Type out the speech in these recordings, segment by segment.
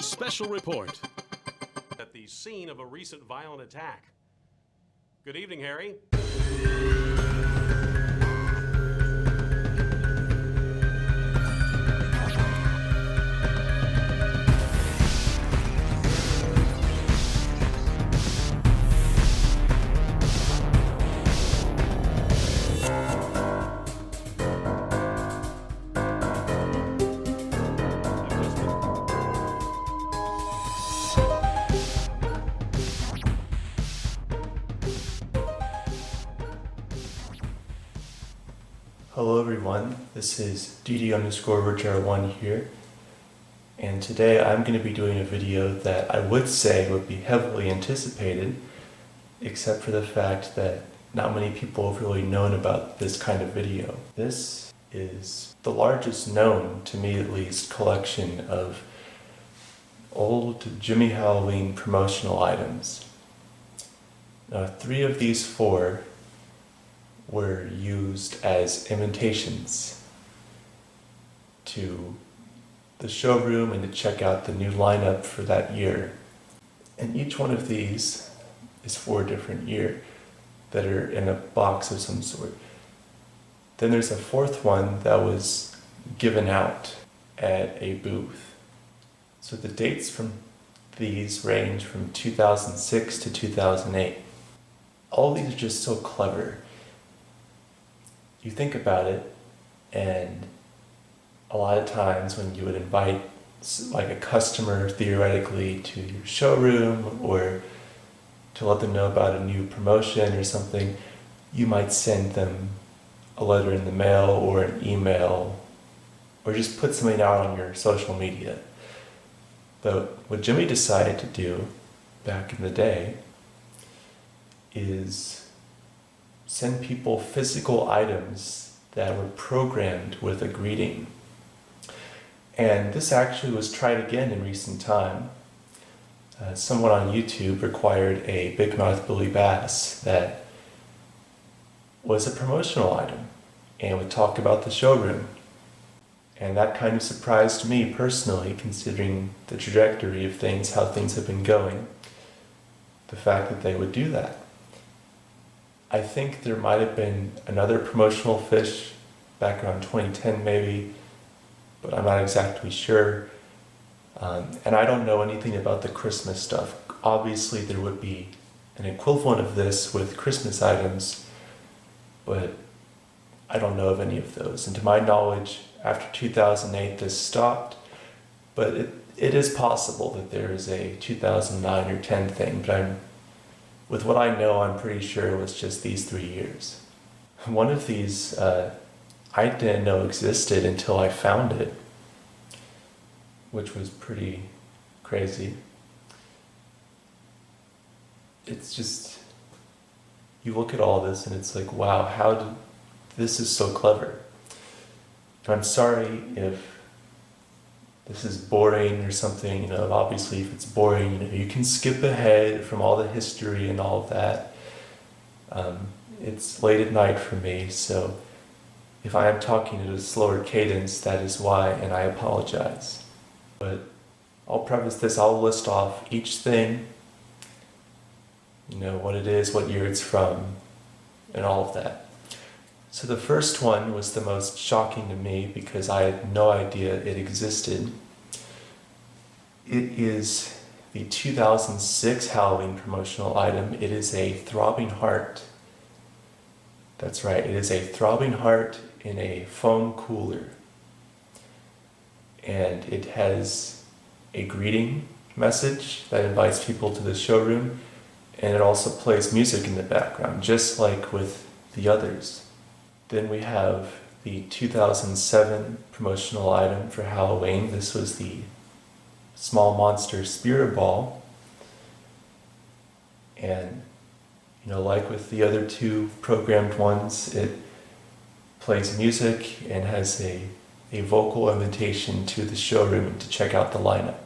Special report. At the scene of a recent violent attack. Good evening, Harry. Hello everyone, this is dd_roger1 here, and today I'm going to be doing a video that I would say would be heavily anticipated, except for the fact that not many people have really known about this kind of video. This is the largest known, to me at least, collection of old Gemmy Halloween promotional items. Now, 3 of these 4 were used as invitations to the showroom and to check out the new lineup for that year. And each one of these is for a different year that are in a box of some sort. Then there's a 4th one that was given out at a booth. So the dates from these range from 2006 to 2008. All these are just so clever. You think about it, and a lot of times when you would invite like a customer theoretically to your showroom or to let them know about a new promotion or something, you might send them a letter in the mail or an email or just put something out on your social media. But what Gemmy decided to do back in the day is send people physical items that were programmed with a greeting. And this actually was tried again in recent time. Someone on YouTube required a Big Mouth Billy Bass that was a promotional item and would talk about the showroom. And that kind of surprised me personally, considering the trajectory of things, how things have been going, the fact that they would do that. I think there might have been another promotional fish back around 2010 maybe, but I'm not exactly sure. And I don't know anything about the Christmas stuff. Obviously there would be an equivalent of this with Christmas items, but I don't know of any of those. And to my knowledge, after 2008 this stopped, but it is possible that there is a 2009 or 10 thing, but with what I know, I'm pretty sure it was just these 3 years. One of these I didn't know existed until I found it, which was pretty crazy. It's just, you look at all this and it's like, wow, this is so clever. I'm sorry if this is boring or something, obviously if it's boring, you can skip ahead from all the history and all of that. It's late at night for me, so if I am talking at a slower cadence, that is why, and I apologize. But I'll preface this, I'll list off each thing, what it is, what year it's from, and all of that. So the first one was the most shocking to me because I had no idea it existed. It is the 2006 Halloween promotional item. It is a throbbing heart. That's right, it is a throbbing heart in a foam cooler. And it has a greeting message that invites people to the showroom, and it also plays music in the background, just like with the others. Then we have the 2007 promotional item for Halloween. This was the Small Monster Spirit Ball. And, like with the other 2 programmed ones, it plays music and has a vocal invitation to the showroom to check out the lineup.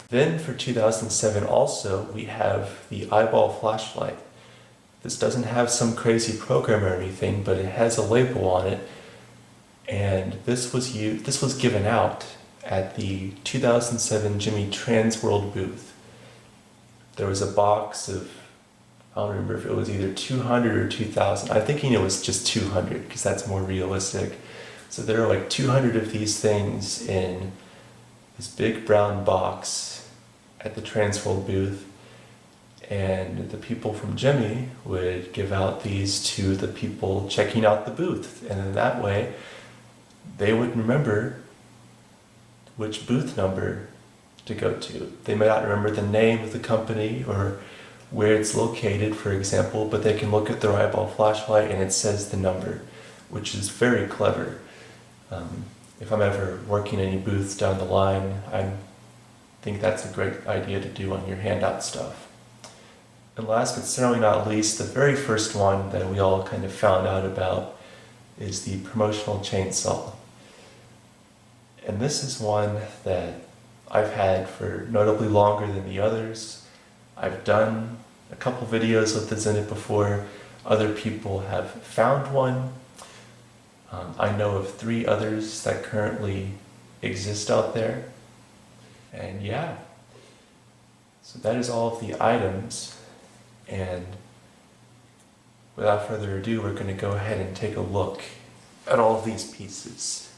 Then for 2007 also, we have the eyeball flashlight. This doesn't have some crazy program or anything, but it has a label on it, and this was given out at the 2007 Gemmy Trans World booth. There was a box of, I don't remember if it was either 200 or 2,000. I'm thinking it was just 200 because that's more realistic. So there are like 200 of these things in this big brown box at the Trans World booth. And the people from Gemmy would give out these to the people checking out the booth. And in that way, they would remember which booth number to go to. They may not remember the name of the company or where it's located, for example, but they can look at their eyeball flashlight and it says the number, which is very clever. If I'm ever working any booths down the line, I think that's a great idea to do on your handout stuff. And last but certainly not least, the very first one that we all kind of found out about is the promotional chainsaw. And this is one that I've had for notably longer than the others. I've done a couple videos with this in it before. Other people have found one. I know of 3 others that currently exist out there. And yeah, so that is all of the items. And without further ado, we're going to go ahead and take a look at all of these pieces.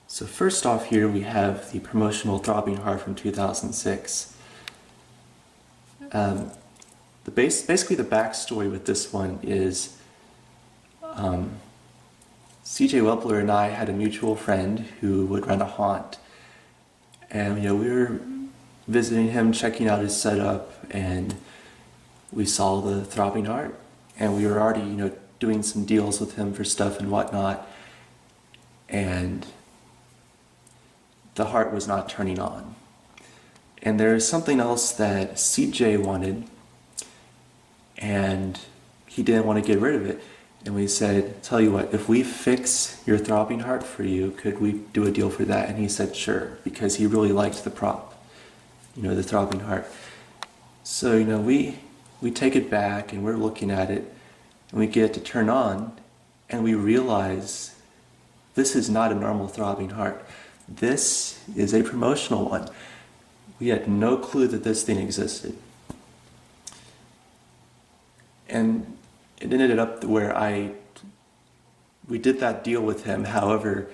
So first off here we have the promotional throbbing heart from 2006. Basically the backstory with this one is CJ Wepler and I had a mutual friend who would run a haunt. And we were visiting him, checking out his setup, and we saw the throbbing heart, and we were already, doing some deals with him for stuff and whatnot, and the heart was not turning on. And there's something else that CJ wanted, and he didn't want to get rid of it. And we said, tell you what, if we fix your throbbing heart for you, could we do a deal for that? And he said, sure, because he really liked the prop, the throbbing heart. So, we take it back and we're looking at it and we get it to turn on and we realize this is not a normal throbbing heart. This is a promotional one. We had no clue that this thing existed. And it ended up where we did that deal with him. However,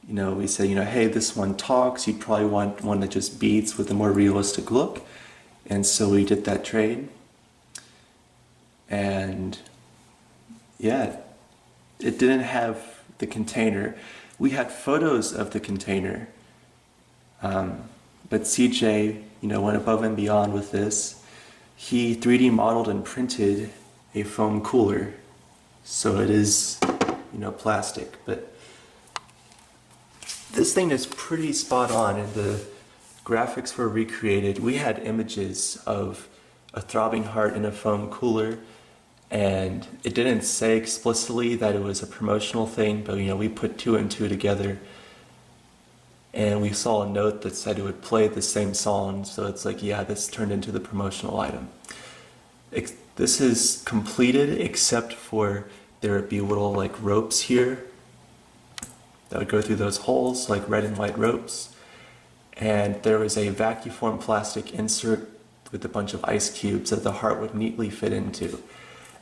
we said, hey, this one talks. You'd probably want one that just beats with a more realistic look. And so we did that trade. And yeah, it didn't have the container. We had photos of the container. But CJ, went above and beyond with this. He 3D modeled and printed a foam cooler. So it is, plastic. But this thing is pretty spot on, and the graphics were recreated. We had images of a throbbing heart in a foam cooler, and it didn't say explicitly that it was a promotional thing, but we put 2 and 2 together, and we saw a note that said it would play the same song, so it's like, yeah, this turned into the promotional item. This is completed except for there would be little ropes here that would go through those holes, like red and white ropes, and there was a vacuum plastic insert with a bunch of ice cubes that the heart would neatly fit into.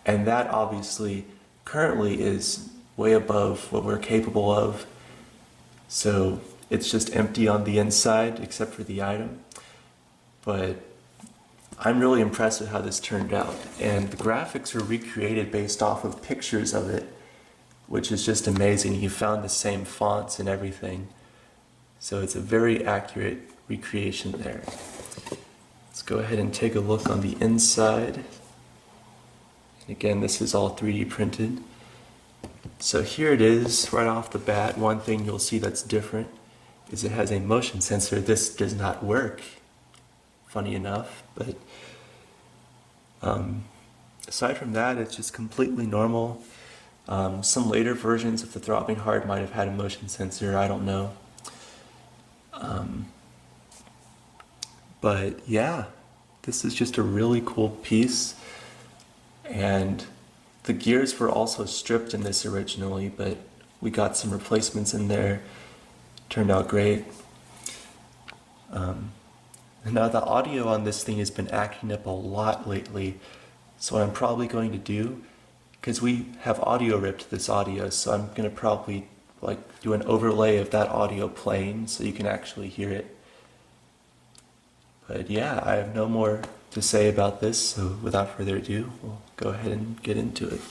And that obviously currently is way above what we're capable of. So it's just empty on the inside except for the item. But I'm really impressed with how this turned out. And the graphics were recreated based off of pictures of it, which is just amazing. You found the same fonts and everything. So it's a very accurate recreation there. Let's go ahead and take a look on the inside. And again, this is all 3D printed. So here it is, right off the bat. One thing you'll see that's different is it has a motion sensor. This does not work, funny enough, but aside from that, it's just completely normal. Some later versions of the throbbing heart might have had a motion sensor, I don't know. But yeah, this is just a really cool piece. And the gears were also stripped in this originally, but we got some replacements in there. Turned out great. Now the audio on this thing has been acting up a lot lately, so what I'm probably going to do, because we have audio ripped this audio, so I'm going to probably do an overlay of that audio playing so you can actually hear it. But yeah, I have no more to say about this, so without further ado, we'll go ahead and get into it.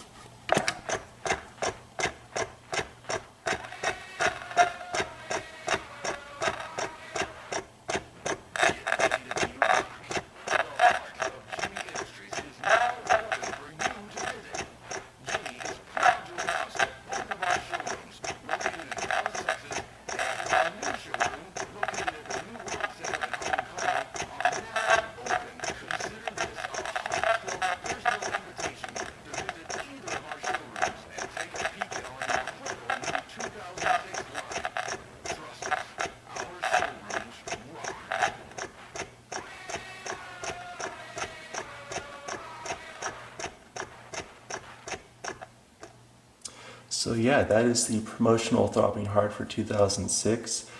So yeah, that is the Promotional Throbbing Heart for 2006.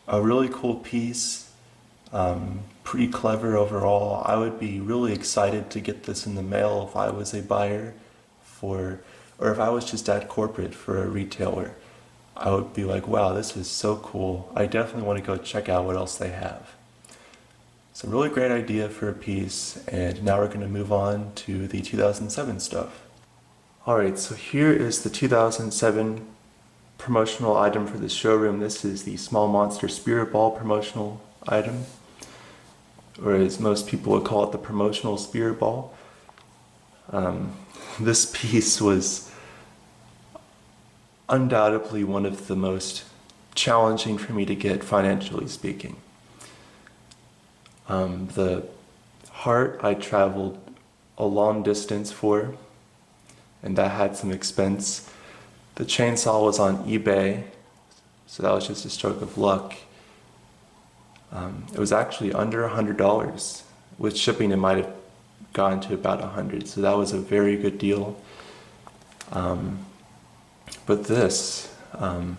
A really cool piece, pretty clever overall. I would be really excited to get this in the mail if I was a buyer or if I was just at corporate for a retailer. I would be like, wow, this is so cool. I definitely want to go check out what else they have. It's a really great idea for a piece, and now we're going to move on to the 2007 stuff. Alright, so here is the 2007 promotional item for the showroom. This is the Small Monster Spirit Ball promotional item, or as most people would call it, the Promotional Spirit Ball. This piece was undoubtedly one of the most challenging for me to get, financially speaking. The heart I traveled a long distance for, and that had some expense. The chainsaw was on eBay, so that was just a stroke of luck. It was actually under $100. With shipping, it might have gone to about $100, so that was a very good deal. But this, I'm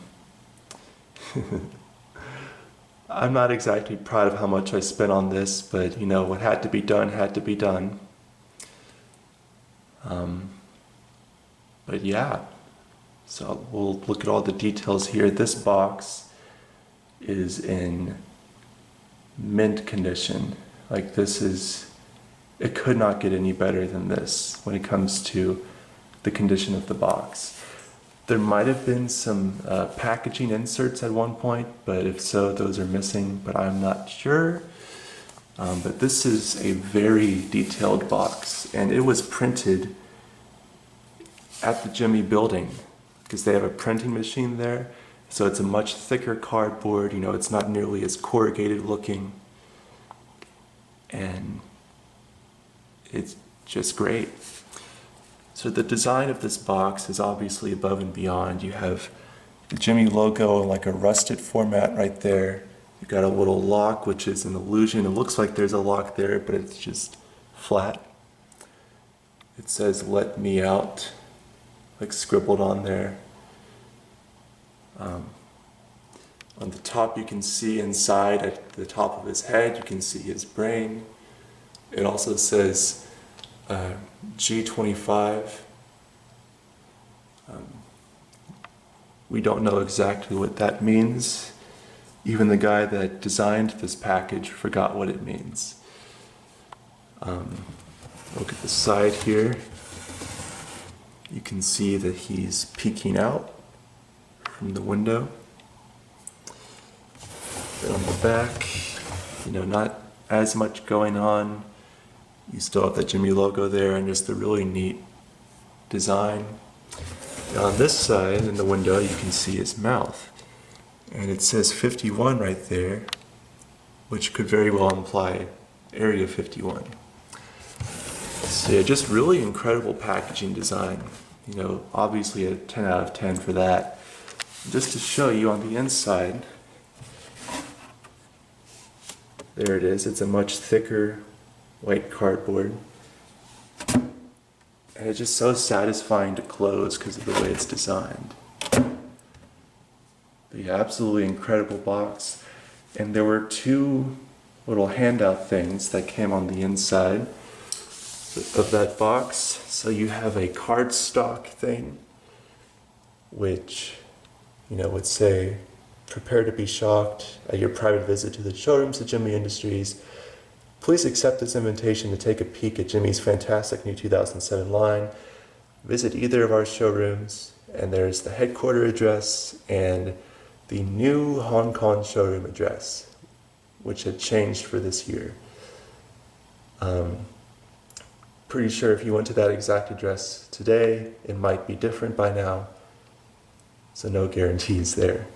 not exactly proud of how much I spent on this, but you know, what had to be done had to be done. But yeah, so we'll look at all the details here. This box is in mint condition. It could not get any better than this when it comes to the condition of the box. There might have been some packaging inserts at one point, but if so, those are missing, but I'm not sure. But this is a very detailed box, and it was printed at the Gemmy building, because they have a printing machine there, so it's a much thicker cardboard, you know, it's not nearly as corrugated looking, and it's just great. So the design of this box is obviously above and beyond. You have the Gemmy logo in like a rusted format right there. You've got a little lock, which is an illusion. It looks like there's a lock there, but it's just flat. It says, "Let me out," like scribbled on there. On the top you can see inside, at the top of his head, you can see his brain. It also says G25. We don't know exactly what that means. Even the guy that designed this package forgot what it means. Look at the side here. You can see that he's peeking out from the window. Then on the back, you know, not as much going on. You still have the Gemmy logo there and just the really neat design. And on this side, in the window, you can see his mouth. And it says 51 right there, which could very well imply Area 51. So yeah, just really incredible packaging design. You know, obviously a 10 out of 10 for that. Just to show you on the inside, there it is. It's a much thicker white cardboard. And it's just so satisfying to close because of the way it's designed. But yeah, absolutely incredible box. And there were two little handout things that came on the inside of that box. So you have a cardstock thing, which, would say, prepare to be shocked at your private visit to the showrooms of Gemmy Industries. Please accept this invitation to take a peek at Gemmy's fantastic new 2007 line. Visit either of our showrooms, and there's the headquarter address and the new Hong Kong showroom address, which had changed for this year. Pretty sure if you went to that exact address today, it might be different by now. So no guarantees there.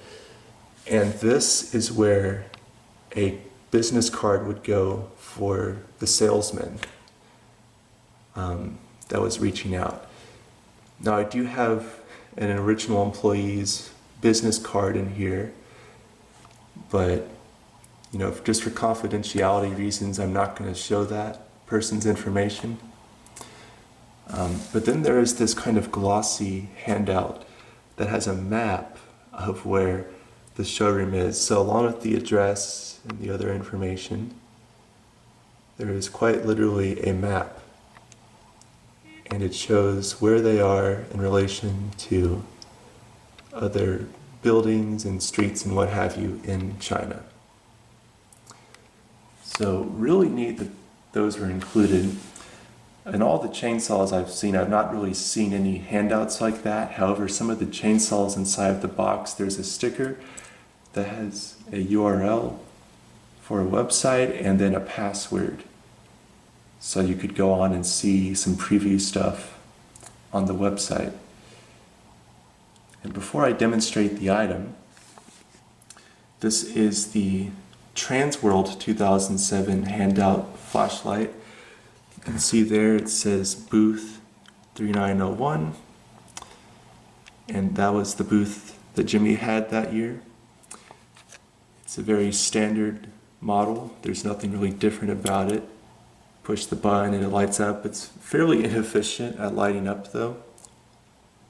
And this is where a business card would go for the salesman that was reaching out. Now I do have an original employee's business card in here, but just for confidentiality reasons, I'm not going to show that person's information. But then there is this kind of glossy handout that has a map of where the showroom is. So along with the address and the other information, there is quite literally a map. And it shows where they are in relation to other buildings and streets and what have you in China. So really neat that those were included. In all the chainsaws I've seen, I've not really seen any handouts like that. However, some of the chainsaws inside of the box, there's a sticker that has a URL for a website and then a password. So you could go on and see some preview stuff on the website. And before I demonstrate the item, this is the Transworld 2007 handout flashlight. You can see there it says booth 3901, and that was the booth that Gemmy had that year. It's a very standard model. There's nothing really different about it. Push the button and it lights up. It's fairly inefficient at lighting up though.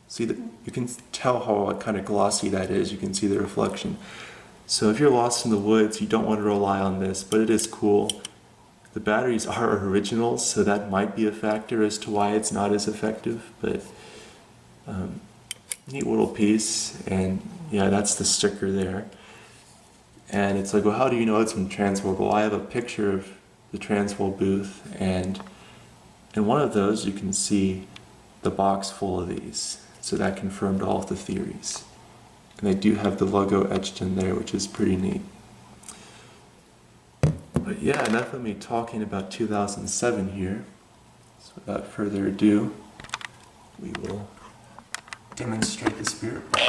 See that you can tell how kind of glossy that is. You can see the reflection. So if you're lost in the woods, you don't want to rely on this, but it is cool. The batteries are originals, so that might be a factor as to why it's not as effective, but neat little piece. And yeah, that's the sticker there. And it's like, well, how do you know it's from Transworld? Well, I have a picture of the Transworld booth, and in one of those you can see the box full of these. So that confirmed all of the theories. And they do have the logo etched in there, which is pretty neat. But yeah, enough of me talking about 2007 here. So without further ado, we will demonstrate the spirit box.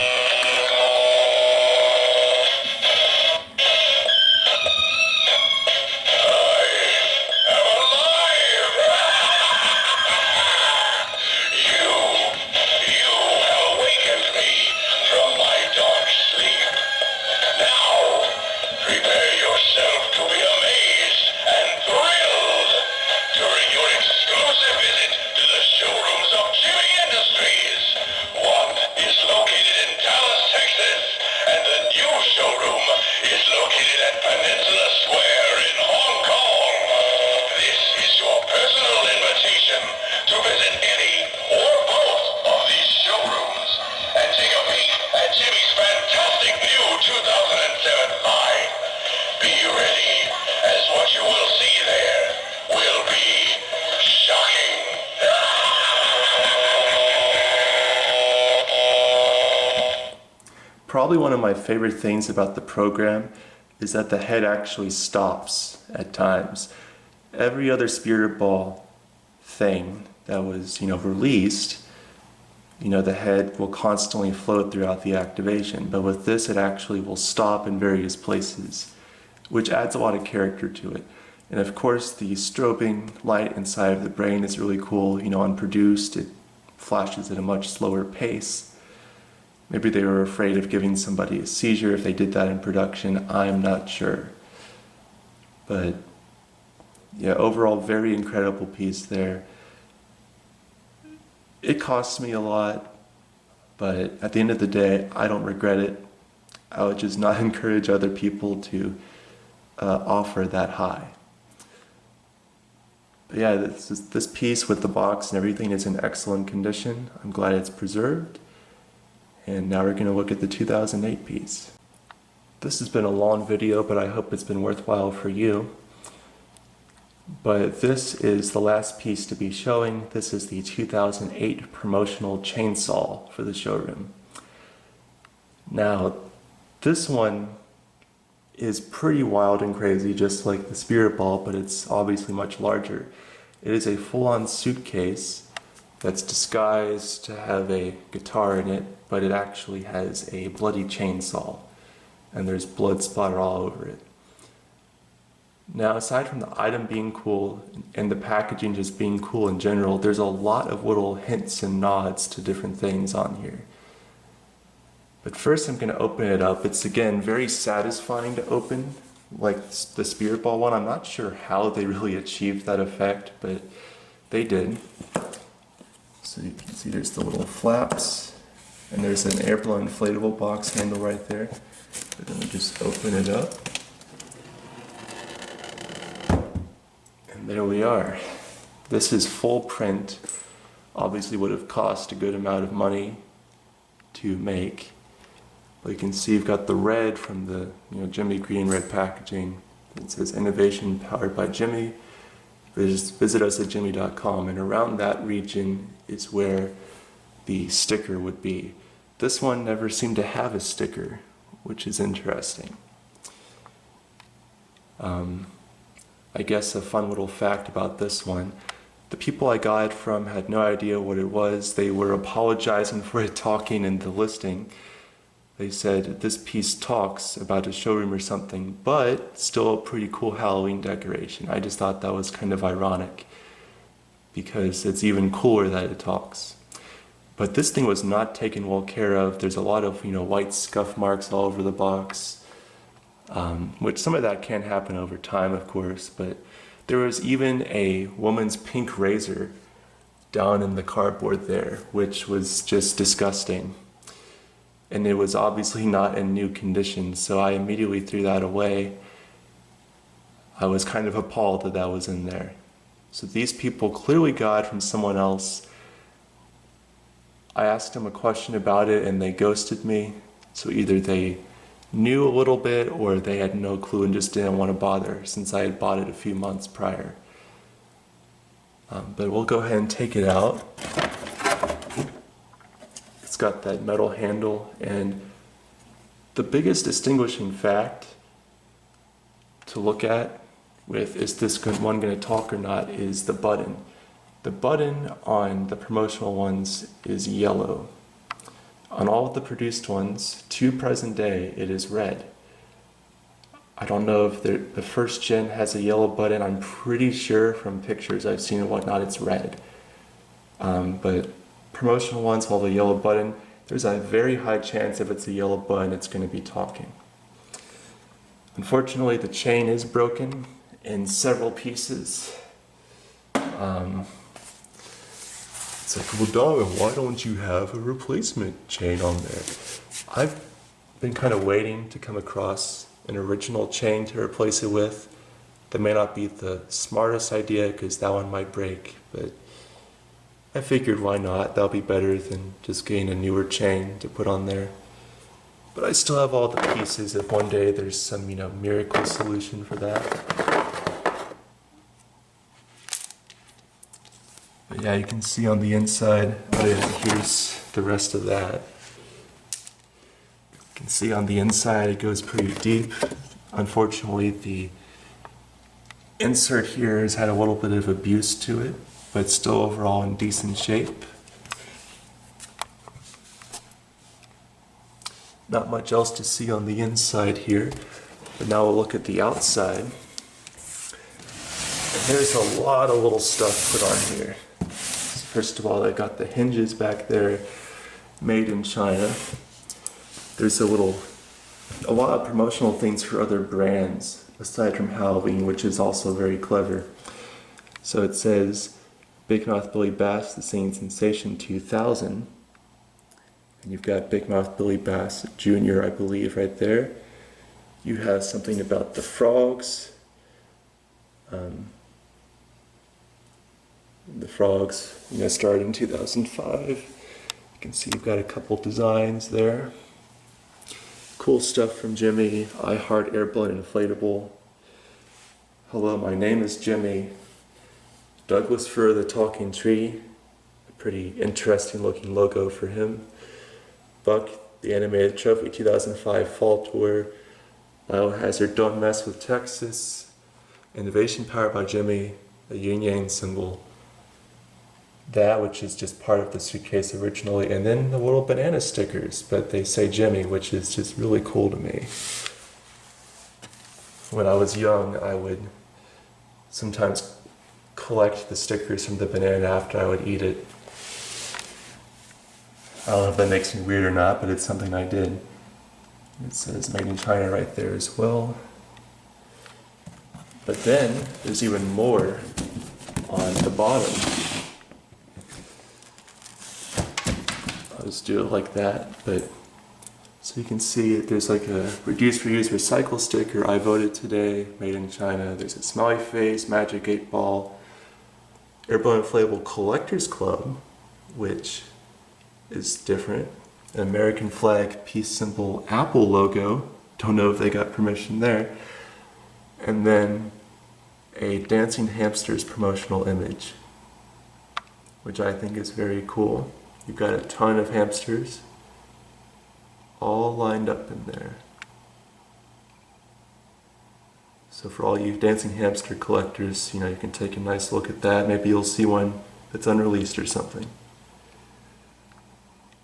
Probably one of my favorite things about the program is that the head actually stops at times. Every other Spirit Ball thing that was, released, the head will constantly float throughout the activation. But with this, it actually will stop in various places, which adds a lot of character to it. And of course, the strobing light inside of the brain is really cool. Unproduced, it flashes at a much slower pace. Maybe they were afraid of giving somebody a seizure if they did that in production. I'm not sure. But yeah, overall, very incredible piece there. It costs me a lot, but at the end of the day, I don't regret it. I would just not encourage other people to offer that high. But yeah, this piece with the box and everything is in excellent condition. I'm glad it's preserved. And now we're going to look at the 2008 piece. This has been a long video, but I hope it's been worthwhile for you. But this is the last piece to be showing. This is the 2008 promotional chainsaw for the showroom. Now, this one is pretty wild and crazy, just like the Spirit Ball, but it's obviously much larger. It is a full-on suitcase that's disguised to have a guitar in it, but it actually has a bloody chainsaw, and there's blood splatter all over it. Now, aside from the item being cool and the packaging just being cool in general, there's a lot of little hints and nods to different things on here. But first I'm going to open it up. It's again very satisfying to open, like the Spirit Ball one. I'm not sure how they really achieved that effect, but they did. So you can see there's the little flaps, and there's an air blown inflatable box handle right there. But then we just open it up. And there we are. This is full print. Obviously would have cost a good amount of money to make. But you can see you've got the red from the Gemmy green red packaging. It says innovation powered by Gemmy. Visit us at gemmy.com, and around that region is where the sticker would be. This one never seemed to have a sticker, which is interesting. I guess a fun little fact about this one, the people I got it from had no idea what it was. They were apologizing for it talking in the listing. They said this piece talks about a showroom or something, but still a pretty cool Halloween decoration. I just thought that was kind of ironic because it's even cooler that it talks. But this thing was not taken well care of. There's a lot of white scuff marks all over the box, which some of that can happen over time, of course. But there was even a woman's pink razor down in the cardboard there, which was just disgusting. And it was obviously not in new condition, so I immediately threw that away. I was kind of appalled that that was in there. So these people clearly got it from someone else. I asked them a question about it and they ghosted me. So either they knew a little bit or they had no clue and just didn't want to bother, since I had bought it a few months prior. But we'll go ahead and take it out. It's got that metal handle, and the biggest distinguishing fact to look at with is this one going to talk or not is the button. The button on the promotional ones is yellow. On all of the produced ones, to present day, it is red. I don't know if the first gen has a yellow button. I'm pretty sure from pictures I've seen and whatnot, it's red. But promotional ones will have a yellow button. There's a very high chance if it's a yellow button, it's going to be talking. Unfortunately, the chain is broken in several pieces. It's like, well, Darwin, why don't you have a replacement chain on there? I've been kind of waiting to come across an original chain to replace it with. That may not be the smartest idea because that one might break, but I figured why not? That'll be better than just getting a newer chain to put on there. But I still have all the pieces if one day there's some, miracle solution for that. But yeah, you can see on the inside, here's the rest of that. You can see on the inside it goes pretty deep. Unfortunately, the insert here has had a little bit of abuse to it, but still overall in decent shape. Not much else to see on the inside here, but now we'll look at the outside. And there's a lot of little stuff put on here. So first of all, I got the hinges back there, made in China. There's a lot of promotional things for other brands, aside from Halloween, which is also very clever. So it says, Big Mouth Billy Bass, the Singing Sensation 2000. And you've got Big Mouth Billy Bass Jr., I believe, right there. You have something about the frogs. The frogs, started in 2005. You can see you've got a couple designs there. Cool stuff from Gemmy. I Heart Airplane Inflatable. Hello, my name is Gemmy. Douglas Fir, the Talking Tree. A pretty interesting looking logo for him. Buck, the Animated Trophy 2005 Fall Tour. Biohazard, Don't Mess with Texas. Innovation Powered by Gemmy, a yin-yang symbol. That, which is just part of the suitcase originally, and then the little banana stickers, but they say Gemmy, which is just really cool to me. When I was young, I would sometimes collect the stickers from the banana after I would eat it. I don't know if that makes me weird or not, but it's something I did. It says Made in China right there as well. But then, there's even more on the bottom. I'll just do it like that, but so you can see there's like a reduce, reuse, recycle sticker, I voted today, made in China. There's a smiley face, magic 8-ball, Airborne Inflatable Collectors Club, which is different. An American flag, peace symbol, Apple logo. Don't know if they got permission there. And then a dancing hamsters promotional image, which I think is very cool. You've got a ton of hamsters all lined up in there. So for all you dancing hamster collectors, you can take a nice look at that. Maybe you'll see one that's unreleased or something.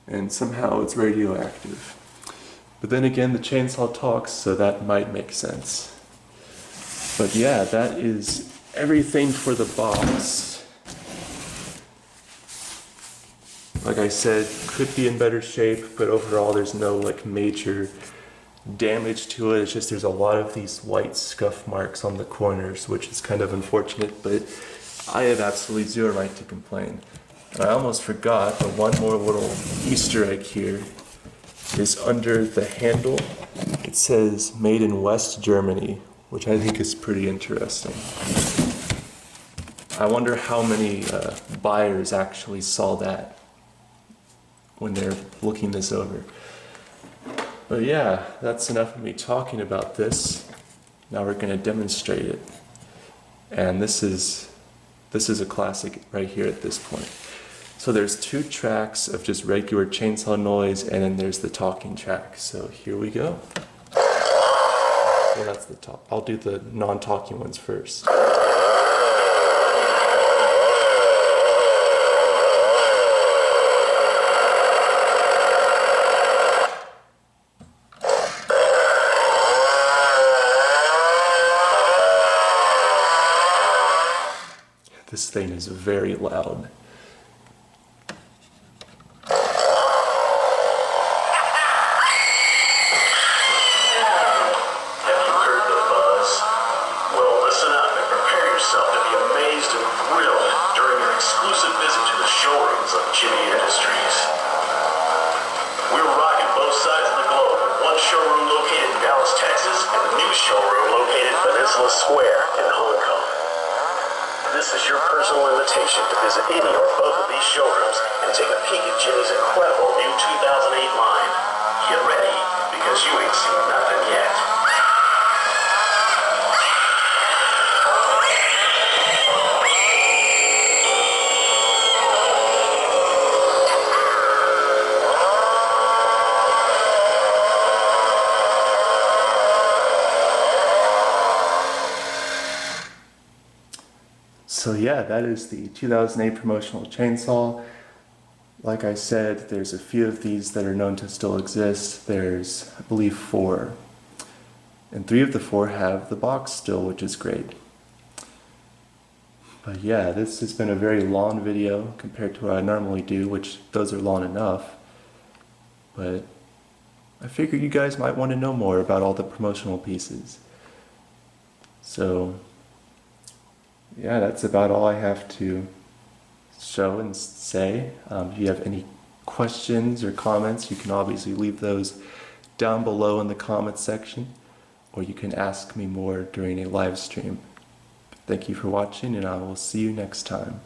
And somehow it's radioactive. But then again, the chainsaw talks, so that might make sense. But yeah, that is everything for the box. Like I said, could be in better shape, but overall there's no major damage to it. It's just there's a lot of these white scuff marks on the corners, which is kind of unfortunate, but I have absolutely zero right to complain. And I almost forgot, but one more little Easter egg here is under the handle. It says Made in West Germany, which I think is pretty interesting. I wonder how many buyers actually saw that when they're looking this over. But yeah, that's enough of me talking about this. Now we're going to demonstrate it. And this is a classic right here at this point. So there's 2 tracks of just regular chainsaw noise, and then there's the talking track. So here we go. Well, that's the talk. I'll do the non-talking ones first. This thing is very loud. Square in Hong Kong. This is your personal invitation to visit any or both of these showrooms and take a peek at Jimmy's incredible new 2008 line. Get ready, because you ain't seen nothing yet. So yeah, that is the 2008 promotional chainsaw. Like I said, there's a few of these that are known to still exist. There's, I believe, 4. And 3 of the 4 have the box still, which is great. But yeah, this has been a very long video compared to what I normally do, which those are long enough. But I figured you guys might want to know more about all the promotional pieces. So yeah, that's about all I have to show and say. If you have any questions or comments, you can obviously leave those down below in the comments section. or you can ask me more during a live stream. Thank you for watching, and I will see you next time.